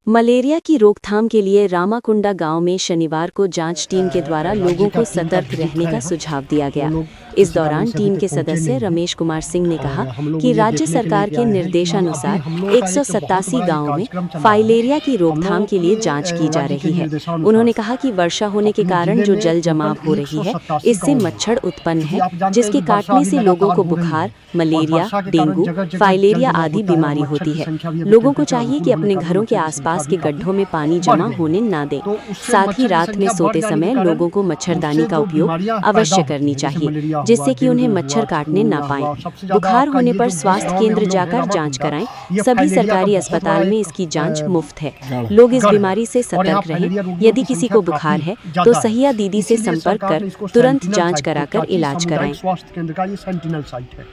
Malaria की रोकथाम के लिए रामाकुंडा गांव में शनिवार को जांच टीम के द्वारा लोगों को सतर्क रहने का सुझाव दिया गया। इस दौरान टीम के सदस्य रमेश कुमार सिंह ने कहा कि राज्य सरकार के निर्देशानुसार 187 गांवों में फाइलेरिया की रोकथाम के लिए जांच की जा रही है। उन्होंने कहा कि वर्षा होने के कारण जो जल जमाव हो रही है, इससे मच्छर उत्पन्न है, जिसके काटने से लोगों को बुखार, मलेरिया, डेंगू, फाइलेरिया आदि बीमारी होती है। लोगों को चाहिए कि अपने घरों के आसपास के गड्ढों में पानी जमा होने न दें। साथ ही रात में सोते समय लोगों को मच्छरदानी का उपयोग अवश्य करनी चाहिए, जिससे कि उन्हें मच्छर काटने न पाएं। बुखार होने पर स्वास्थ्य केंद्र जाकर जांच कराएं। सभी सरकारी अस्पताल में इसकी जांच मुफ्त है। लोग इस बीमारी से सतर्क रहें। यदि किसी को बुखार है तो सहिया दीदी से संपर्क कर तुरंत जांच कराकर इलाज कराएं। स्वास्थ्य केंद्र का ये सेंटिनल साइट है।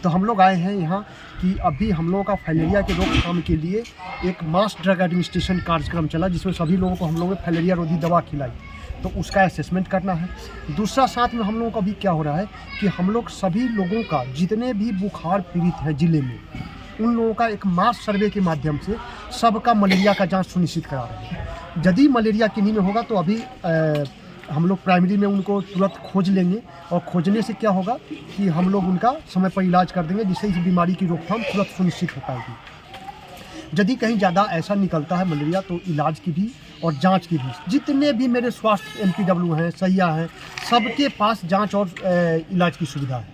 तो हम लोग आए हैं यहाँ कि अभी हम लोगों का फाइलेरिया के रोकथाम के लिए एक मास ड्रग एडमिनिस्ट्रेशन कार्यक्रम चला, जिसमें सभी लोगों को हम लोगों ने फाइलेरिया रोधी दवा खिलाई। तो उसका असेसमेंट करना है। दूसरा साथ में हम लोगों का भी क्या हो रहा है कि हम लोग सभी लोगों का, जितने भी बुखार पीड़ित हैं जिले में, उन लोगों का एक मास सर्वे के माध्यम से सबका मलेरिया का जाँच सुनिश्चित करा रहे हैं। यदि मलेरिया किन्हीं में होगा तो अभी हम लोग प्राइमरी में उनको तुरंत खोज लेंगे, और खोजने से क्या होगा कि हम लोग उनका समय पर इलाज कर देंगे, जिससे इस बीमारी की रोकथाम तुरंत सुनिश्चित हो पाएगी। यदि कहीं ज़्यादा ऐसा निकलता है मलेरिया तो इलाज की भी और जांच की भी, जितने भी मेरे स्वास्थ्य MPW हैं, सहिया हैं, सबके पास जांच और इलाज की सुविधा है।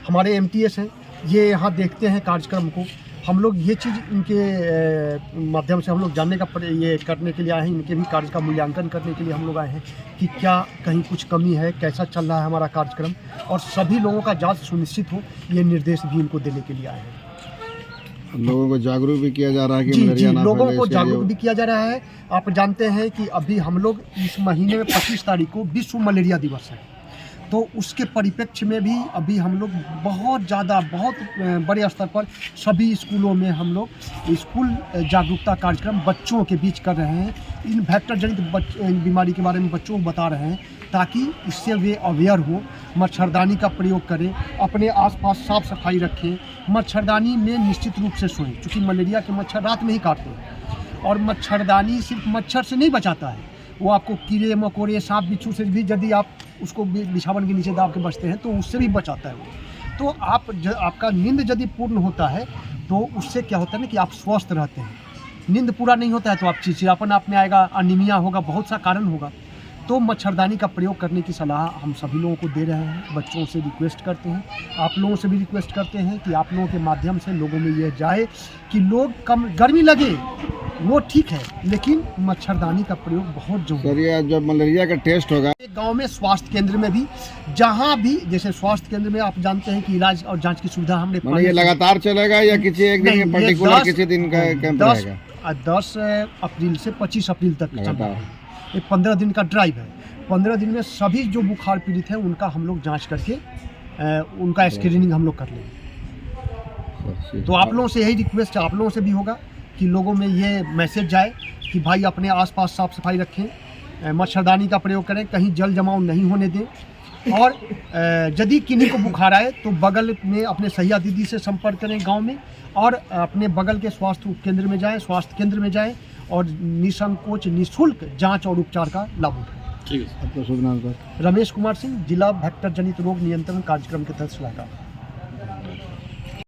हमारे MTS हैं, ये यहाँ देखते हैं कार्यक्रम को। हम लोग ये चीज़ इनके माध्यम से हम लोग जानने का ये करने के लिए आए हैं, इनके भी कार्य का मूल्यांकन करने के लिए हम लोग आए हैं कि क्या कहीं कुछ कमी है, कैसा चल रहा है हमारा कार्यक्रम, और सभी लोगों का जांच सुनिश्चित हो, ये निर्देश भी इनको देने के लिए आए हैं। लोगों को जागरूक भी किया जा रहा है कि जी, लोगों को जागरूक भी किया जा रहा है। आप जानते हैं कि अभी हम लोग इस महीने में 25 तारीख को विश्व मलेरिया दिवस है, तो उसके परिप्रेक्ष्य में भी अभी हम लोग बहुत बड़े स्तर पर सभी स्कूलों में हम लोग स्कूल जागरूकता कार्यक्रम बच्चों के बीच कर रहे हैं। इन वेक्टर जनित बीमारी के बारे में बच्चों को बता रहे हैं, ताकि इससे वे अवेयर हो, मच्छरदानी का प्रयोग करें, अपने आसपास साफ सफाई रखें, मच्छरदानी में निश्चित रूप से सोएं, क्योंकि मलेरिया के मच्छर रात में ही काटते हैं। और मच्छरदानी सिर्फ मच्छर से नहीं बचाता है, वो आपको कीड़े मकोड़े, सांप बिच्छू से भी, यदि आप उसको बिछावन के नीचे दाब के बचते हैं तो उससे भी बचाता है वो। तो आपका नींद यदि पूर्ण होता है तो उससे क्या होता है ना कि आप स्वस्थ रहते हैं। नींद पूरा नहीं होता है तो आप चिड़चिड़ापन आप में आएगा, अनीमिया होगा, बहुत सा कारण होगा। तो मच्छरदानी का प्रयोग करने की सलाह हम सभी लोगों को दे रहे हैं। बच्चों से रिक्वेस्ट करते हैं, आप लोगों से भी रिक्वेस्ट करते हैं कि आप लोगों के माध्यम से लोगों में यह जाए कि लोग कम गर्मी लगे वो ठीक है, लेकिन मच्छरदानी का प्रयोग बहुत जरूरी है। जब मलेरिया का टेस्ट होगा गांव में, स्वास्थ्य केंद्र में भी, जहां भी, जैसे स्वास्थ्य केंद्र में आप जानते हैं कि इलाज और जांच की सुविधा हमने, ये लगातार चलेगा या किसी एक दिन में पर्टिकुलर किसी दिन का कैंप रहेगा? 10 अप्रैल से 25 अप्रैल तक चलता है। ये 15 दिन का ड्राइव है। 15 दिन में सभी जो बुखार पीड़ित हैं उनका हम लोग जाँच करके उनका स्क्रीनिंग हम लोग कर लेंगे। तो आप लोगों से यही रिक्वेस्ट आप लोगों से भी होगा कि लोगों में ये मैसेज जाए कि भाई अपने आसपास साफ सफाई रखें, मच्छरदानी का प्रयोग करें, कहीं जल जमाव नहीं होने दें, और यदि किन्हीं को बुखार आए तो बगल में अपने सहिया दीदी से संपर्क करें गांव में, और अपने बगल के स्वास्थ्य केंद्र में जाएं, स्वास्थ्य केंद्र में जाएं, और निसंकोच निःशुल्क जांच और उपचार का लाभ उठाएं। ठीक है। आपका शुभ नाम सर? रमेश कुमार सिंह, जिला वेक्टर जनित रोग नियंत्रण कार्यक्रम के तहत सलाहकार।